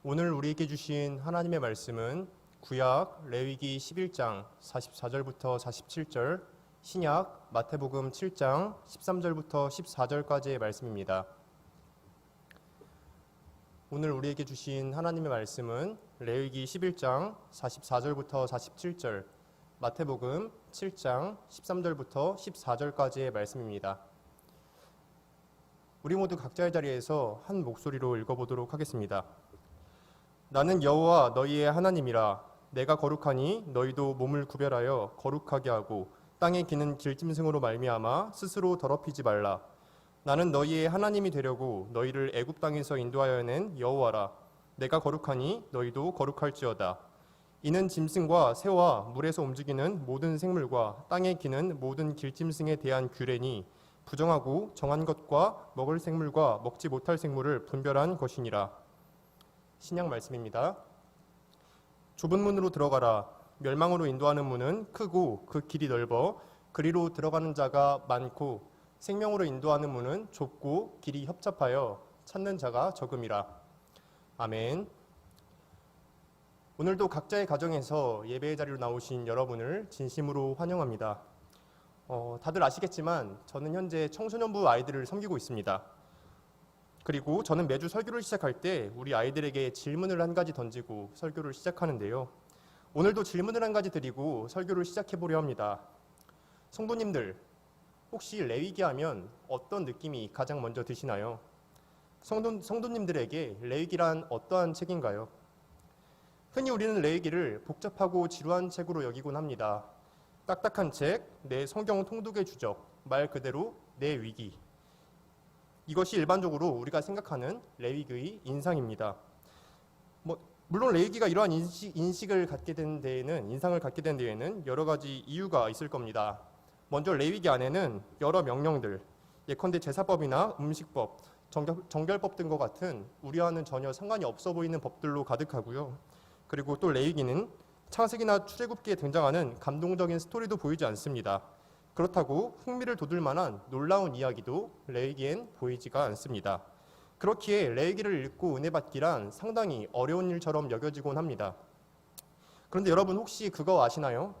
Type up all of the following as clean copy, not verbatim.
오늘 우리에게 주신 하나님의 말씀은 구약 레위기 11장 44절부터 47절, 신약 마태복음 7장 13절부터 14절까지의 말씀입니다. 오늘 우리에게 주신 하나님의 말씀은 레위기 11장 44절부터 47절, 마태복음 7장 13절부터 14절까지의 말씀입니다. 우리 모두 각자의 자리에서 한 목소리로 읽어보도록 하겠습니다. 나는 여호와 너희의 하나님이라. 내가 거룩하니 너희도 몸을 구별하여 거룩하게 하고 땅에 기는 길짐승으로 말미암아 스스로 더럽히지 말라. 나는 너희의 하나님이 되려고 너희를 애굽 땅에서 인도하여 낸 여호와라. 내가 거룩하니 너희도 거룩할지어다. 이는 짐승과 새와 물에서 움직이는 모든 생물과 땅에 기는 모든 길짐승에 대한 규례니 부정하고 정한 것과 먹을 생물과 먹지 못할 생물을 분별한 것이니라. 신약 말씀입니다. 좁은 문으로 들어가라. 멸망으로 인도하는 문은 크고 그 길이 넓어 그리로 들어가는 자가 많고 생명으로 인도하는 문은 좁고 길이 협착하여 찾는 자가 적음이라. 아멘. 오늘도 각자의 가정에서 예배의 자리로 나오신 여러분을 진심으로 환영합니다. 다들 아시겠지만 저는 현재 청소년부 아이들을 섬기고 있습니다. 그리고 저는 매주 설교를 시작할 때 우리 아이들에게 질문을 한 가지 던지고 설교를 시작하는데요. 오늘도 질문을 한 가지 드리고 설교를 시작해보려 합니다. 성도님들, 혹시 레위기 하면 어떤 느낌이 가장 먼저 드시나요? 성도님들에게 레위기란 어떠한 책인가요? 흔히 우리는 레위기를 복잡하고 지루한 책으로 여기곤 합니다. 딱딱한 책, 내 성경 통독의 주적, 말 그대로 내 위기. 이것이 일반적으로 우리가 생각하는 레위기의 인상입니다. 물론 레위기가 이러한 인상을 갖게 된 데에는 여러 가지 이유가 있을 겁니다. 먼저 레위기 안에는 여러 명령들, 예컨대 제사법이나 음식법, 정결법 등과 같은 우리와는 전혀 상관이 없어 보이는 법들로 가득하고요. 그리고 또 레위기는 창세기나 출애굽기에 등장하는 감동적인 스토리도 보이지 않습니다. 그렇다고 흥미를 돋을 만한 놀라운 이야기도 레위기엔 보이지가 않습니다. 그렇기에 레위기를 읽고 은혜 받기란 상당히 어려운 일처럼 여겨지곤 합니다. 그런데 여러분 혹시 그거 아시나요?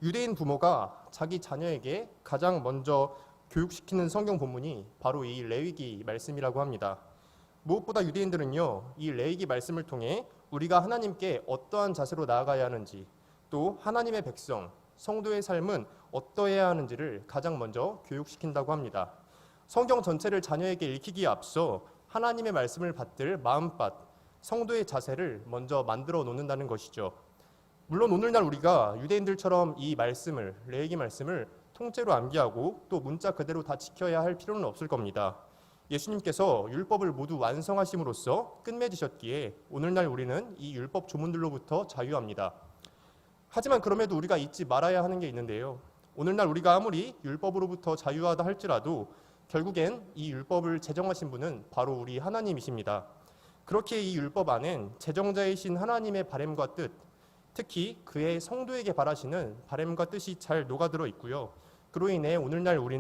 유대인 부모가 자기 자녀에게 가장 먼저 교육시키는 성경 본문이 바로 이 레위기 말씀이라고 합니다. 무엇보다 유대인들은요, 이 레위기 말씀을 통해 우리가 하나님께 어떠한 자세로 나아가야 하는지, 또 하나님의 백성, 성도의 삶은 어떠해야 하는지를 가장 먼저 교육시킨다고 합니다. 성경 전체를 자녀에게 읽히기에 앞서 하나님의 말씀을 받들 마음밭, 성도의 자세를 먼저 만들어 놓는다는 것이죠. 물론 오늘날 우리가 유대인들처럼 이 말씀을, 레위기 말씀을 통째로 암기하고 또 문자 그대로 다 지켜야 할 필요는 없을 겁니다. 예수님께서 율법을 모두 완성하심으로써 끝맺으셨기에 오늘날 우리는 이 율법 조문들로부터 자유합니다. 하지만 그럼에도 우리가 잊지 말아야 하는 게 있는데요. 오늘날 우리가 아무리 율법으로부터 자유하다 할지라도 결국엔 이 율법을 제정하신 분은 바로 우리 하나님이십니다. 그렇기에 이 율법 안엔 제정자이신 하나님의 바램과 뜻, 특히 그의 성도에게 바라시는 바램과 뜻이 잘 녹아들어 있고요. 그로 인해 오늘날 우리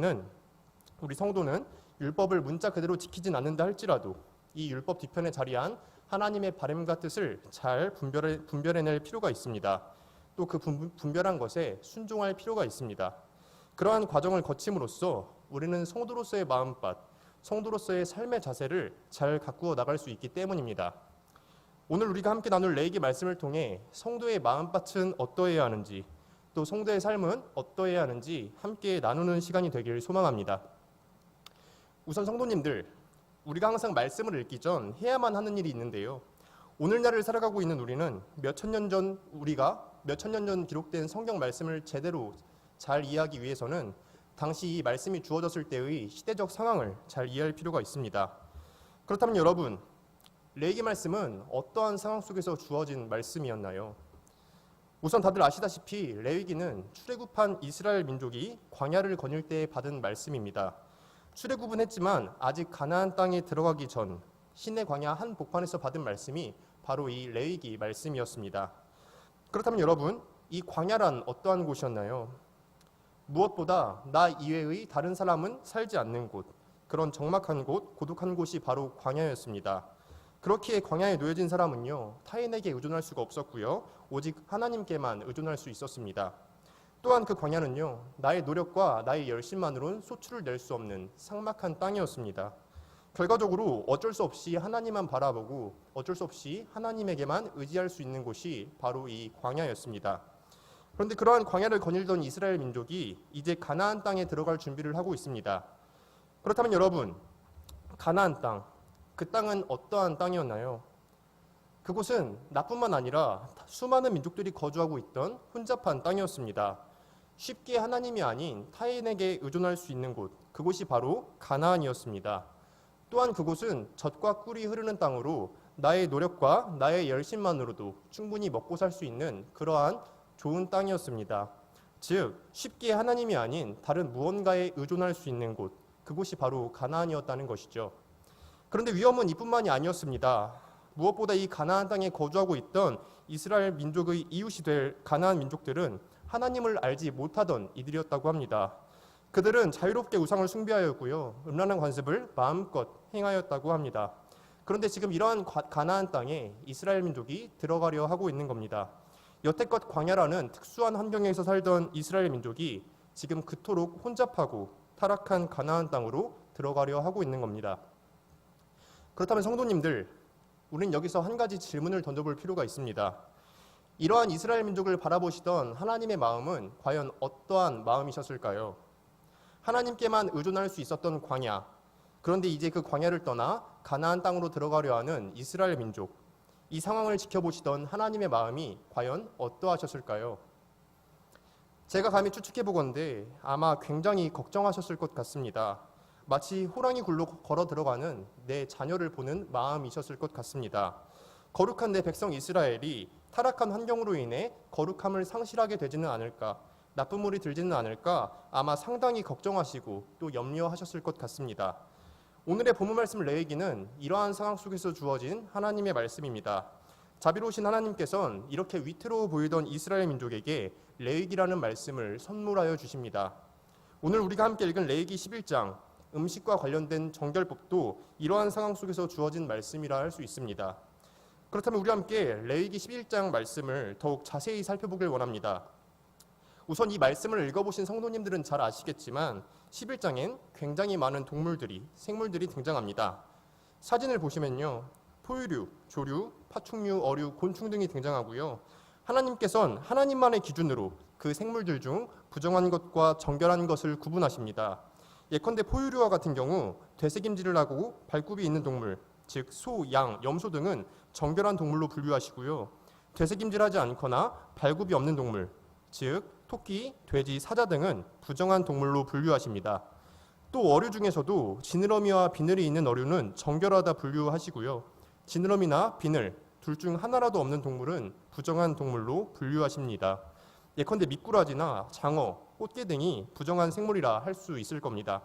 성도는 율법을 문자 그대로 지키진 않는다 할지라도 이 율법 뒤편에 자리한 하나님의 바램과 뜻을 잘 분별해낼 필요가 있습니다. 또 그 분별한 것에 순종할 필요가 있습니다. 그러한 과정을 거침으로써 우리는 성도로서의 마음밭, 성도로서의 삶의 자세를 잘 가꾸어 나갈 수 있기 때문입니다. 오늘 우리가 함께 나눌 레위기 말씀을 통해 성도의 마음밭은 어떠해야 하는지, 또 성도의 삶은 어떠해야 하는지 함께 나누는 시간이 되길 소망합니다. 우선 성도님들, 우리가 항상 말씀을 읽기 전 해야만 하는 일이 있는데요. 오늘날을 살아가고 있는 우리는 몇천 년 전 기록된 성경 말씀을 제대로 잘 이해하기 위해서는 당시 이 말씀이 주어졌을 때의 시대적 상황을 잘 이해할 필요가 있습니다. 그렇다면 여러분, 레위기 말씀은 어떠한 상황 속에서 주어진 말씀이었나요? 우선 다들 아시다시피 레위기는 출애굽한 이스라엘 민족이 광야를 거닐 때 받은 말씀입니다. 출애굽은 했지만 아직 가나안 땅에 들어가기 전 시내 광야 한 복판에서 받은 말씀이 바로 이 레위기 말씀이었습니다. 그렇다면 여러분, 이 광야란 어떠한 곳이었나요? 무엇보다 나 이외의 다른 사람은 살지 않는 곳, 그런 적막한 곳, 고독한 곳이 바로 광야였습니다. 그렇기에 광야에 놓여진 사람은요, 타인에게 의존할 수가 없었고요, 오직 하나님께만 의존할 수 있었습니다. 또한 그 광야는요, 나의 노력과 나의 열심만으론 소출을 낼 수 없는 삭막한 땅이었습니다. 결과적으로 어쩔 수 없이 하나님만 바라보고 어쩔 수 없이 하나님에게만 의지할 수 있는 곳이 바로 이 광야였습니다. 그런데 그러한 광야를 거닐던 이스라엘 민족이 이제 가나안 땅에 들어갈 준비를 하고 있습니다. 그렇다면 여러분, 가나안 땅, 그 땅은 어떠한 땅이었나요? 그곳은 나뿐만 아니라 수많은 민족들이 거주하고 있던 혼잡한 땅이었습니다. 쉽게 하나님이 아닌 타인에게 의존할 수 있는 곳, 그곳이 바로 가나안이었습니다. 또한 그곳은 젖과 꿀이 흐르는 땅으로 나의 노력과 나의 열심만으로도 충분히 먹고 살 수 있는 그러한 좋은 땅이었습니다. 즉, 쉽게 하나님이 아닌 다른 무언가에 의존할 수 있는 곳, 그곳이 바로 가나안이었다는 것이죠. 그런데 위험은 이뿐만이 아니었습니다. 무엇보다 이 가나안 땅에 거주하고 있던 이스라엘 민족의 이웃이 될 가나안 민족들은 하나님을 알지 못하던 이들이었다고 합니다. 그들은 자유롭게 우상을 숭배하였고요, 음란한 관습을 마음껏 행하였다고 합니다. 그런데 지금 이러한 가나안 땅에 이스라엘 민족이 들어가려 하고 있는 겁니다. 여태껏 광야라는 특수한 환경에서 살던 이스라엘 민족이 지금 그토록 혼잡하고 타락한 가나안 땅으로 들어가려 하고 있는 겁니다. 그렇다면 성도님들, 우린 여기서 한 가지 질문을 던져볼 필요가 있습니다. 이러한 이스라엘 민족을 바라보시던 하나님의 마음은 과연 어떠한 마음이셨을까요? 하나님께만 의존할 수 있었던 광야, 그런데 이제 그 광야를 떠나 가나안 땅으로 들어가려 하는 이스라엘 민족, 이 상황을 지켜보시던 하나님의 마음이 과연 어떠하셨을까요? 제가 감히 추측해보건대 아마 굉장히 걱정하셨을 것 같습니다. 마치 호랑이 굴로 걸어 들어가는 내 자녀를 보는 마음이셨을 것 같습니다. 거룩한 내 백성 이스라엘이 타락한 환경으로 인해 거룩함을 상실하게 되지는 않을까, 나쁜 물이 들지는 않을까 아마 상당히 걱정하시고 또 염려하셨을 것 같습니다. 오늘의 본문 말씀 레위기는 이러한 상황 속에서 주어진 하나님의 말씀입니다. 자비로우신 하나님께서는 이렇게 위태로워 보이던 이스라엘 민족에게 레위기라는 말씀을 선물하여 주십니다. 오늘 우리가 함께 읽은 레위기 11장, 음식과 관련된 정결법도 이러한 상황 속에서 주어진 말씀이라 할 수 있습니다. 그렇다면 우리 함께 레위기 11장 말씀을 더욱 자세히 살펴보길 원합니다. 우선 이 말씀을 읽어보신 성도님들은 잘 아시겠지만 11장엔 굉장히 많은 동물들이, 생물들이 등장합니다. 사진을 보시면요, 포유류, 조류, 파충류, 어류, 곤충 등이 등장하고요. 하나님께서는 하나님만의 기준으로 그 생물들 중 부정한 것과 정결한 것을 구분하십니다. 예컨대 포유류와 같은 경우 되새김질을 하고 발굽이 있는 동물, 즉 소, 양, 염소 등은 정결한 동물로 분류하시고요. 되새김질하지 않거나 발굽이 없는 동물, 즉 토끼, 돼지, 사자 등은 부정한 동물로 분류하십니다. 또 어류 중에서도 지느러미와 비늘이 있는 어류는 정결하다 분류하시고요. 지느러미나 비늘 둘 중 하나라도 없는 동물은 부정한 동물로 분류하십니다. 예컨대 미꾸라지나 장어, 꽃게 등이 부정한 생물이라 할 수 있을 겁니다.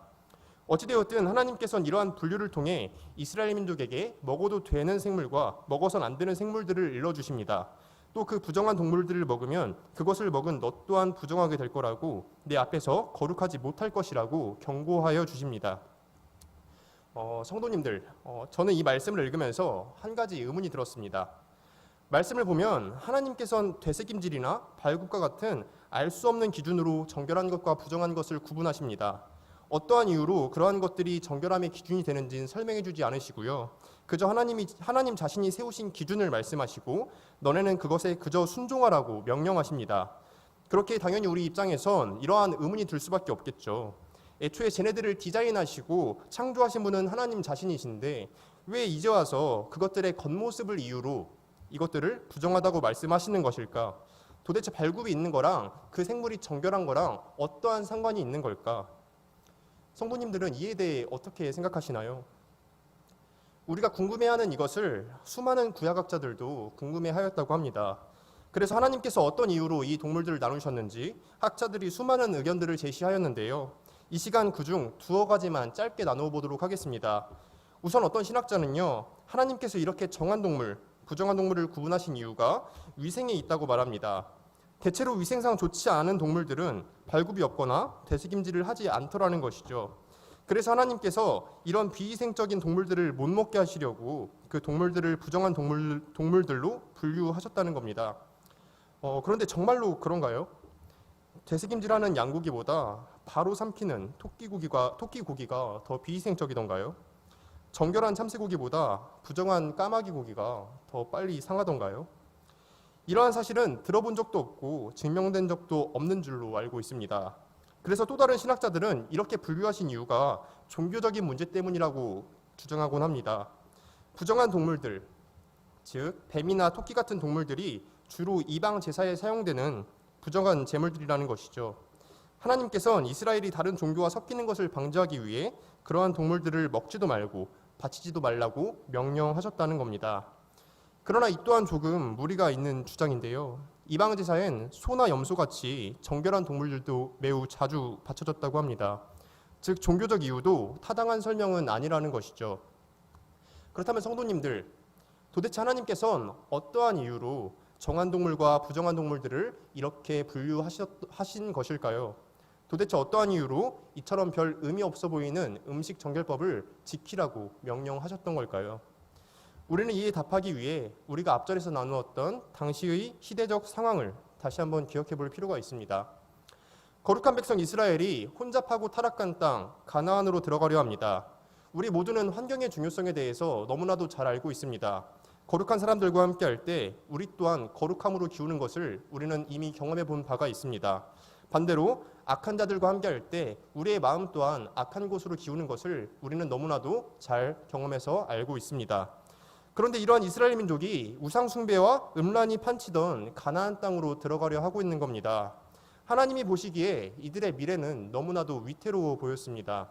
어찌되었든 하나님께서는 이러한 분류를 통해 이스라엘 민족에게 먹어도 되는 생물과 먹어선 안 되는 생물들을 일러주십니다. 또 그 부정한 동물들을 먹으면 그것을 먹은 너 또한 부정하게 될 거라고, 내 앞에서 거룩하지 못할 것이라고 경고하여 주십니다. 성도님들, 저는 이 말씀을 읽으면서 한 가지 의문이 들었습니다. 말씀을 보면 하나님께서는 되새김질이나 발굽과 같은 알 수 없는 기준으로 정결한 것과 부정한 것을 구분하십니다. 어떠한 이유로 그러한 것들이 정결함의 기준이 되는지는 설명해 주지 않으시고요. 그저 하나님 자신이 세우신 기준을 말씀하시고 너네는 그것에 그저 순종하라고 명령하십니다. 그렇게 당연히 우리 입장에선 이러한 의문이 들 수밖에 없겠죠. 애초에 쟤네들을 디자인하시고 창조하신 분은 하나님 자신이신데 왜 이제 와서 그것들의 겉모습을 이유로 이것들을 부정하다고 말씀하시는 것일까? 도대체 발굽이 있는 거랑 그 생물이 정결한 거랑 어떠한 상관이 있는 걸까? 성도님들은 이에 대해 어떻게 생각하시나요? 우리가 궁금해하는 이것을 수많은 구약학자들도 궁금해하였다고 합니다. 그래서 하나님께서 어떤 이유로 이 동물들을 나누셨는지 학자들이 수많은 의견들을 제시하였는데요. 이 시간 그중 두어 가지만 짧게 나누어 보도록 하겠습니다. 우선 어떤 신학자는요, 하나님께서 이렇게 정한 동물, 부정한 동물을 구분하신 이유가 위생에 있다고 말합니다. 대체로 위생상 좋지 않은 동물들은 발굽이 없거나 되새김질을 하지 않더라는 것이죠. 그래서 하나님께서 이런 비위생적인 동물들을 못 먹게 하시려고 그 동물들을 부정한 동물들로 분류하셨다는 겁니다. 그런데 정말로 그런가요? 되새김질하는 양고기보다 바로 삼키는 토끼고기가 더 비위생적이던가요? 정결한 참새고기보다 부정한 까마귀 고기가 더 빨리 상하던가요? 이러한 사실은 들어본 적도 없고 증명된 적도 없는 줄로 알고 있습니다. 그래서 또 다른 신학자들은 이렇게 분류하신 이유가 종교적인 문제 때문이라고 주장하곤 합니다. 부정한 동물들, 즉 뱀이나 토끼 같은 동물들이 주로 이방 제사에 사용되는 부정한 제물들이라는 것이죠. 하나님께서는 이스라엘이 다른 종교와 섞이는 것을 방지하기 위해 그러한 동물들을 먹지도 말고 바치지도 말라고 명령하셨다는 겁니다. 그러나 이 또한 조금 무리가 있는 주장인데요. 이방 제사엔 소나 염소같이 정결한 동물들도 매우 자주 바쳐졌다고 합니다. 즉 종교적 이유도 타당한 설명은 아니라는 것이죠. 그렇다면 성도님들, 도대체 하나님께서는 어떠한 이유로 정한 동물과 부정한 동물들을 이렇게 분류하신 것일까요? 도대체 어떠한 이유로 이처럼 별 의미 없어 보이는 음식 정결법을 지키라고 명령하셨던 걸까요? 우리는 이에 답하기 위해 우리가 앞절에서 나누었던 당시의 시대적 상황을 다시 한번 기억해 볼 필요가 있습니다. 거룩한 백성 이스라엘이 혼잡하고 타락한 땅 가나안으로 들어가려 합니다. 우리 모두는 환경의 중요성에 대해서 너무나도 잘 알고 있습니다. 거룩한 사람들과 함께 할 때 우리 또한 거룩함으로 기우는 것을 우리는 이미 경험해 본 바가 있습니다. 반대로 악한 자들과 함께 할 때 우리의 마음 또한 악한 곳으로 기우는 것을 우리는 너무나도 잘 경험해서 알고 있습니다. 그런데 이러한 이스라엘 민족이 우상 숭배와 음란이 판치던 가나안 땅으로 들어가려 하고 있는 겁니다. 하나님이 보시기에 이들의 미래는 너무나도 위태로워 보였습니다.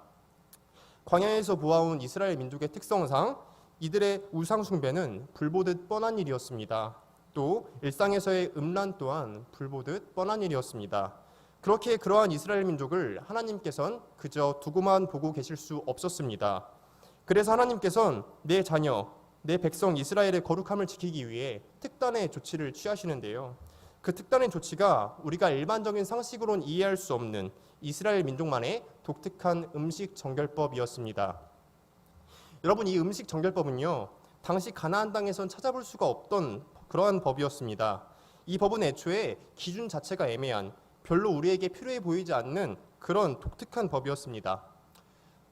광야에서 보아온 이스라엘 민족의 특성상 이들의 우상 숭배는 불보듯 뻔한 일이었습니다. 또 일상에서의 음란 또한 불보듯 뻔한 일이었습니다. 그렇게 그러한 이스라엘 민족을 하나님께서는 그저 두고만 보고 계실 수 없었습니다. 그래서 하나님께서는 내 자녀, 내 백성 이스라엘의 거룩함을 지키기 위해 특단의 조치를 취하시는데요. 그 특단의 조치가 우리가 일반적인 상식으로는 이해할 수 없는 이스라엘 민족만의 독특한 음식 정결법이었습니다. 여러분, 이 음식 정결법은요, 당시 가나안 땅에선 찾아볼 수가 없던 그러한 법이었습니다. 이 법은 애초에 기준 자체가 애매한, 별로 우리에게 필요해 보이지 않는 그런 독특한 법이었습니다.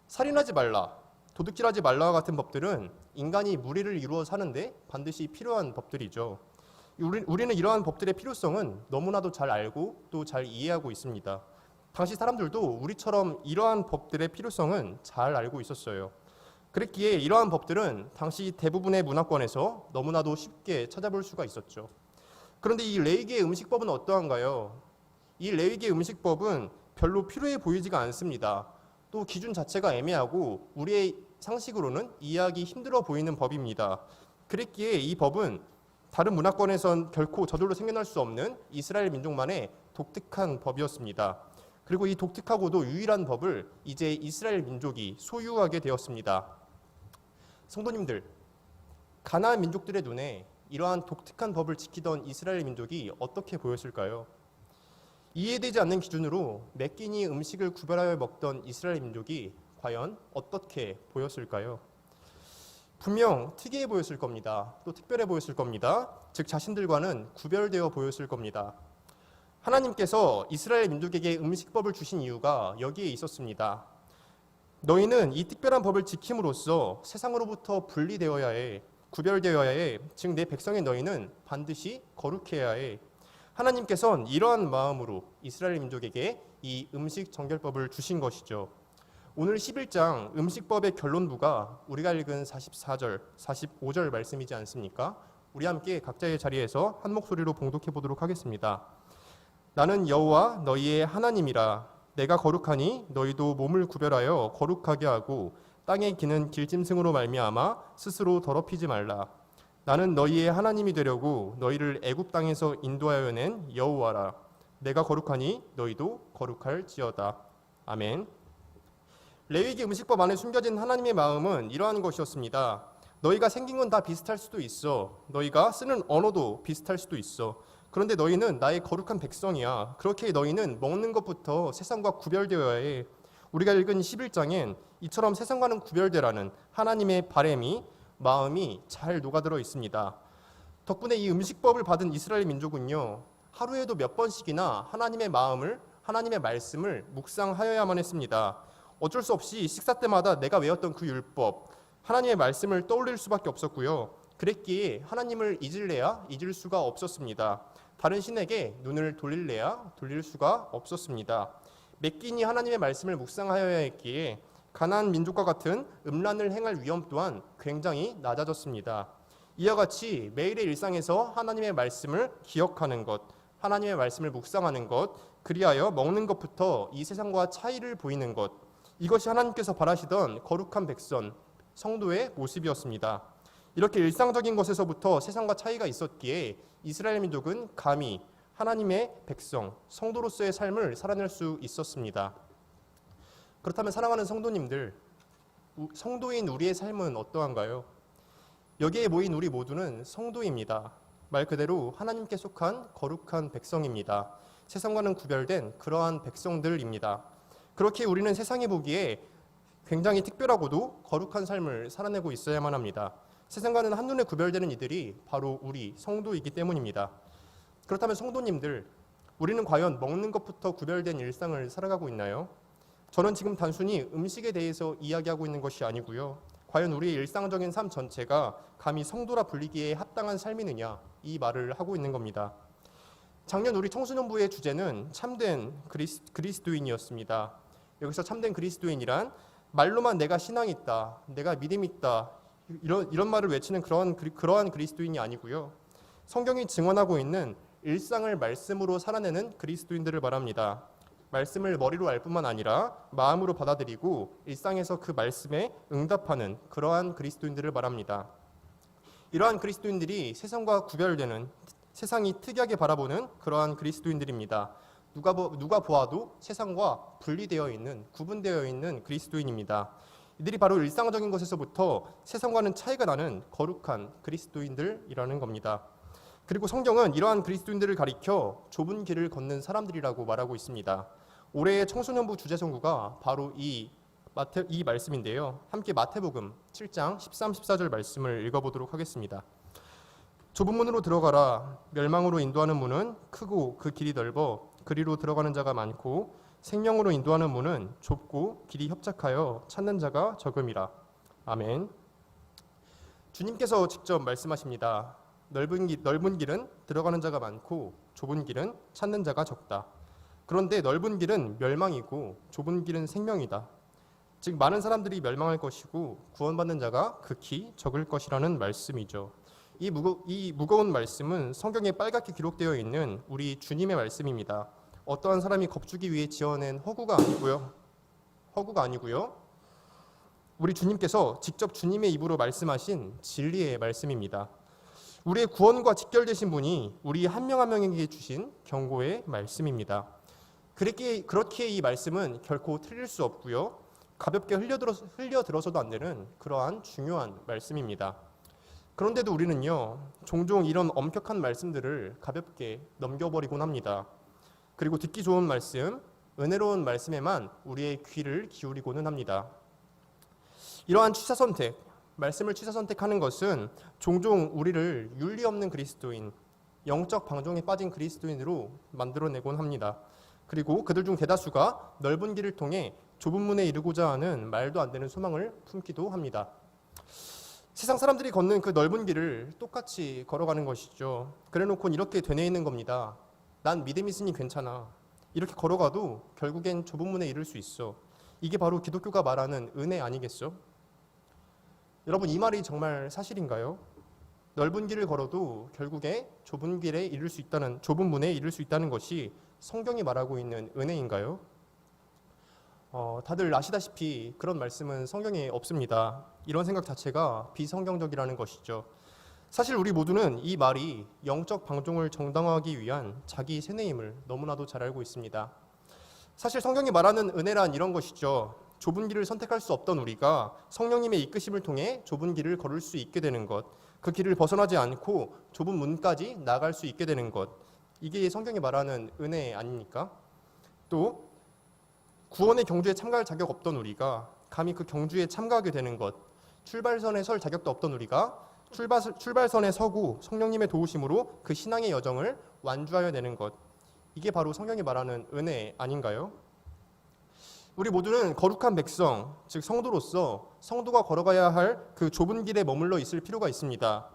살인하지 말라, 도둑질하지 말라와 같은 법들은 인간이 무리를 이루어 사는데 반드시 필요한 법들이죠. 우리는 이러한 법들의 필요성은 너무나도 잘 알고 또 잘 이해하고 있습니다. 당시 사람들도 우리처럼 이러한 법들의 필요성은 잘 알고 있었어요. 그랬기에 이러한 법들은 당시 대부분의 문화권에서 너무나도 쉽게 찾아볼 수가 있었죠. 그런데 이 레위기의 음식법은 어떠한가요? 이 레위기의 음식법은 별로 필요해 보이지가 않습니다. 또 기준 자체가 애매하고 우리의 상식으로는 이해하기 힘들어 보이는 법입니다. 그랬기에 이 법은 다른 문화권에선 결코 저절로 생겨날 수 없는 이스라엘 민족만의 독특한 법이었습니다. 그리고 이 독특하고도 유일한 법을 이제 이스라엘 민족이 소유하게 되었습니다. 성도님들, 가나안 민족들의 눈에 이러한 독특한 법을 지키던 이스라엘 민족이 어떻게 보였을까요? 이해되지 않는 기준으로 매 끼니 음식을 구별하여 먹던 이스라엘 민족이 과연 어떻게 보였을까요? 분명 특이해 보였을 겁니다. 또 특별해 보였을 겁니다. 즉 자신들과는 구별되어 보였을 겁니다. 하나님께서 이스라엘 민족에게 음식법을 주신 이유가 여기에 있었습니다. 너희는 이 특별한 법을 지킴으로써 세상으로부터 분리되어야 해, 구별되어야 해. 즉 내 백성의 너희는 반드시 거룩해야 해. 하나님께서는 이러한 마음으로 이스라엘 민족에게 이 음식 정결법을 주신 것이죠. 오늘 11장 음식법의 결론부가 우리가 읽은 44절, 45절 말씀이지 않습니까? 우리 함께 각자의 자리에서 한 목소리로 봉독해 보도록 하겠습니다. 나는 여호와 너희의 하나님이라. 내가 거룩하니 너희도 몸을 구별하여 거룩하게 하고 땅에 기는 길짐승으로 말미암아 스스로 더럽히지 말라. 나는 너희의 하나님이 되려고 너희를 애굽 땅에서 인도하여 낸 여호와라. 내가 거룩하니 너희도 거룩할지어다. 아멘. 레위기 음식법 안에 숨겨진 하나님의 마음은 이러한 것이었습니다. 너희가 생긴 건 다 비슷할 수도 있어. 너희가 쓰는 언어도 비슷할 수도 있어. 그런데 너희는 나의 거룩한 백성이야. 그렇게 너희는 먹는 것부터 세상과 구별되어야 해. 우리가 읽은 11장엔 이처럼 세상과는 구별되라는 하나님의 바램이 마음이 잘 녹아들어 있습니다. 덕분에 이 음식법을 받은 이스라엘 민족은요, 하루에도 몇 번씩이나 하나님의 말씀을 묵상하여야만 했습니다. 어쩔 수 없이 식사 때마다 내가 외웠던 그 율법, 하나님의 말씀을 떠올릴 수밖에 없었고요. 그랬기에 하나님을 잊을래야 잊을 수가 없었습니다. 다른 신에게 눈을 돌릴래야 돌릴 수가 없었습니다. 매 끼니 하나님의 말씀을 묵상하여야 했기에 가나안 민족과 같은 음란을 행할 위험 또한 굉장히 낮아졌습니다. 이와 같이 매일의 일상에서 하나님의 말씀을 기억하는 것, 하나님의 말씀을 묵상하는 것, 그리하여 먹는 것부터 이 세상과 차이를 보이는 것, 이것이 하나님께서 바라시던 거룩한 백성, 성도의 모습이었습니다. 이렇게 일상적인 것에서부터 세상과 차이가 있었기에 이스라엘 민족은 감히 하나님의 백성, 성도로서의 삶을 살아낼 수 있었습니다. 그렇다면 사랑하는 성도님들, 성도인 우리의 삶은 어떠한가요? 여기에 모인 우리 모두는 성도입니다. 말 그대로 하나님께 속한 거룩한 백성입니다. 세상과는 구별된 그러한 백성들입니다. 그렇게 우리는 세상이 보기에 굉장히 특별하고도 거룩한 삶을 살아내고 있어야만 합니다. 세상과는 한눈에 구별되는 이들이 바로 우리 성도이기 때문입니다. 그렇다면 성도님들, 우리는 과연 먹는 것부터 구별된 일상을 살아가고 있나요? 저는 지금 단순히 음식에 대해서 이야기하고 있는 것이 아니고요. 과연 우리의 일상적인 삶 전체가 감히 성도라 불리기에 합당한 삶이느냐, 이 말을 하고 있는 겁니다. 작년 우리 청소년부의 주제는 참된 그리스도인이었습니다. 여기서 참된 그리스도인이란 말로만 내가 신앙이 있다, 내가 믿음이 있다, 이런 말을 외치는 그러한 그리스도인이 아니고요. 성경이 증언하고 있는 일상을 말씀으로 살아내는 그리스도인들을 말합니다. 말씀을 머리로 알 뿐만 아니라 마음으로 받아들이고 일상에서 그 말씀에 응답하는 그러한 그리스도인들을 말합니다. 이러한 그리스도인들이 세상과 구별되는, 세상이 특이하게 바라보는 그러한 그리스도인들입니다. 누가 보아도 세상과 분리되어 있는, 구분되어 있는 그리스도인입니다. 이들이 바로 일상적인 것에서부터 세상과는 차이가 나는 거룩한 그리스도인들이라는 겁니다. 그리고 성경은 이러한 그리스도인들을 가리켜 좁은 길을 걷는 사람들이라고 말하고 있습니다. 올해의 청소년부 주제 선구가 바로 이 말씀인데요. 함께 마태복음 7장 13, 14절 말씀을 읽어보도록 하겠습니다. 좁은 문으로 들어가라. 멸망으로 인도하는 문은 크고 그 길이 넓어 그리로 들어가는 자가 많고 생명으로 인도하는 문은 좁고 길이 협착하여 찾는 자가 적음이라. 아멘. 주님께서 직접 말씀하십니다. 넓은 길은 들어가는 자가 많고 좁은 길은 찾는 자가 적다. 그런데 넓은 길은 멸망이고 좁은 길은 생명이다. 즉 많은 사람들이 멸망할 것이고 구원받는 자가 극히 적을 것이라는 말씀이죠. 이 무거운 말씀은 성경에 빨갛게 기록되어 있는 우리 주님의 말씀입니다. 어떠한 사람이 겁주기 위해 지어낸 허구가 아니고요. 우리 주님께서 직접 주님의 입으로 말씀하신 진리의 말씀입니다. 우리의 구원과 직결되신 분이 우리 한 명 한 명에게 주신 경고의 말씀입니다. 그렇기에 이 말씀은 결코 틀릴 수 없고요. 가볍게 흘려들어서도 안 되는 그러한 중요한 말씀입니다. 그런데도 우리는요, 종종 이런 엄격한 말씀들을 가볍게 넘겨버리곤 합니다. 그리고 듣기 좋은 말씀, 은혜로운 말씀에만 우리의 귀를 기울이고는 합니다. 이러한 말씀을 취사 선택하는 것은 종종 우리를 윤리 없는 그리스도인, 영적 방종에 빠진 그리스도인으로 만들어내곤 합니다. 그리고 그들 중 대다수가 넓은 길을 통해 좁은 문에 이르고자 하는 말도 안 되는 소망을 품기도 합니다. 세상 사람들이 걷는 그 넓은 길을 똑같이 걸어가는 것이죠. 그래놓고 이렇게 되뇌이는 겁니다. 난 믿음 있으니 괜찮아. 이렇게 걸어가도 결국엔 좁은 문에 이를 수 있어. 이게 바로 기독교가 말하는 은혜 아니겠죠? 여러분, 이 말이 정말 사실인가요? 넓은 길을 걸어도 결국에 좁은 문에 이를 수 있다는 것이 성경이 말하고 있는 은혜인가요? 다들 아시다시피 그런 말씀은 성경에 없습니다. 이런 생각 자체가 비성경적이라는 것이죠. 사실 우리 모두는 이 말이 영적 방종을 정당화하기 위한 자기 세뇌임을 너무나도 잘 알고 있습니다. 사실 성경이 말하는 은혜란 이런 것이죠. 좁은 길을 선택할 수 없던 우리가 성령님의 이끄심을 통해 좁은 길을 걸을 수 있게 되는 것, 그 길을 벗어나지 않고 좁은 문까지 나갈 수 있게 되는 것, 이게 성경이 말하는 은혜 아닙니까? 또 구원의 경주에 참가할 자격 없던 우리가 감히 그 경주에 참가하게 되는 것, 출발선에 설 자격도 없던 우리가 출발선에 서고 성령님의 도우심으로 그 신앙의 여정을 완주하여 내는 것, 이게 바로 성경이 말하는 은혜 아닌가요? 우리 모두는 거룩한 백성, 즉 성도로서 성도가 걸어가야 할 그 좁은 길에 머물러 있을 필요가 있습니다.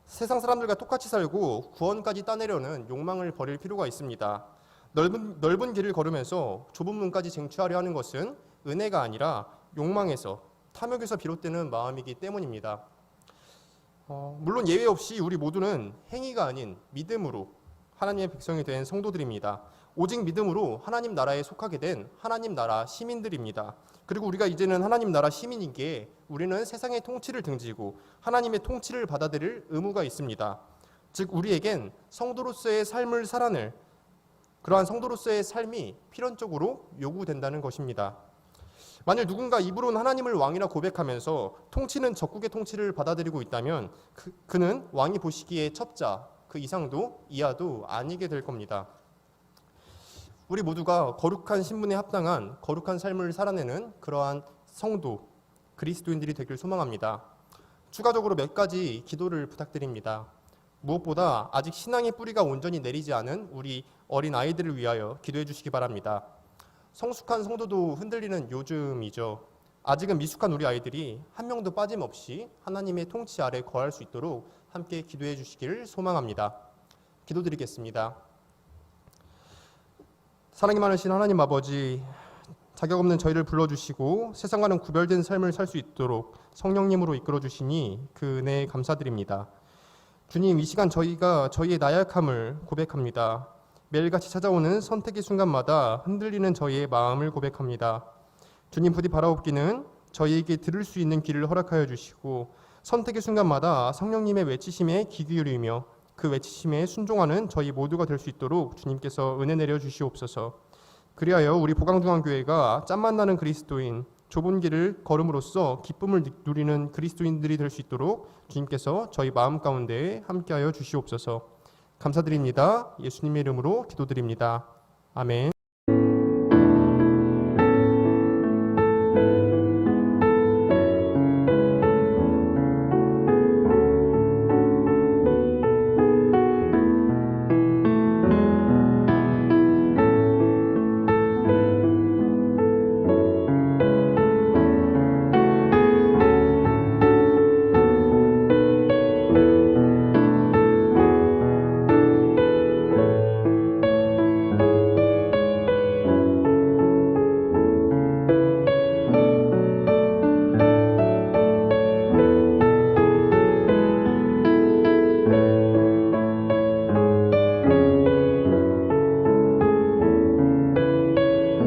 세상 사람들과 똑같이 살고 구원까지 따내려는 욕망을 버릴 필요가 있습니다. 넓은 길을 걸으면서 좁은 문까지 쟁취하려 하는 것은 은혜가 아니라 욕망에서, 탐욕에서 비롯되는 마음이기 때문입니다. 물론 예외 없이 우리 모두는 행위가 아닌 믿음으로 하나님의 백성이 된 성도들입니다. 오직 믿음으로 하나님 나라에 속하게 된 하나님 나라 시민들입니다. 그리고 우리가 이제는 하나님 나라 시민이기에 우리는 세상의 통치를 등지고 하나님의 통치를 받아들일 의무가 있습니다. 즉 우리에겐 성도로서의 삶을 살아낼 그러한 성도로서의 삶이 필연적으로 요구된다는 것입니다. 만일 누군가 입으로는 하나님을 왕이라 고백하면서 통치는 적국의 통치를 받아들이고 있다면 그는 왕이 보시기에 첩자, 그 이상도 이하도 아니게 될 겁니다. 우리 모두가 거룩한 신분에 합당한 거룩한 삶을 살아내는 그러한 성도, 그리스도인들이 되길 소망합니다. 추가적으로 몇 가지 기도를 부탁드립니다. 무엇보다 아직 신앙의 뿌리가 온전히 내리지 않은 우리 어린 아이들을 위하여 기도해 주시기 바랍니다. 성숙한 성도도 흔들리는 요즘이죠. 아직은 미숙한 우리 아이들이 한 명도 빠짐없이 하나님의 통치 아래 거할 수 있도록 함께 기도해 주시기를 소망합니다. 기도드리겠습니다. 사랑이 많으신 하나님 아버지, 자격 없는 저희를 불러주시고 세상과는 구별된 삶을 살 수 있도록 성령님으로 이끌어 주시니 그 은혜에 감사드립니다. 주님, 이 시간 저희가 저희의 나약함을 고백합니다. 매일같이 찾아오는 선택의 순간마다 흔들리는 저희의 마음을 고백합니다. 주님, 부디 바라옵기는 저희에게 들을 수 있는 길을 허락하여 주시고 선택의 순간마다 성령님의 외치심에 귀 기울이며 그 외치심에 순종하는 저희 모두가 될 수 있도록 주님께서 은혜 내려 주시옵소서. 그리하여 우리 보강중앙교회가 짬만 나는 그리스도인, 좁은 길을 걸음으로써 기쁨을 누리는 그리스도인들이 될 수 있도록 주님께서 저희 마음 가운데 함께하여 주시옵소서. 감사드립니다. 예수님의 이름으로 기도드립니다. 아멘.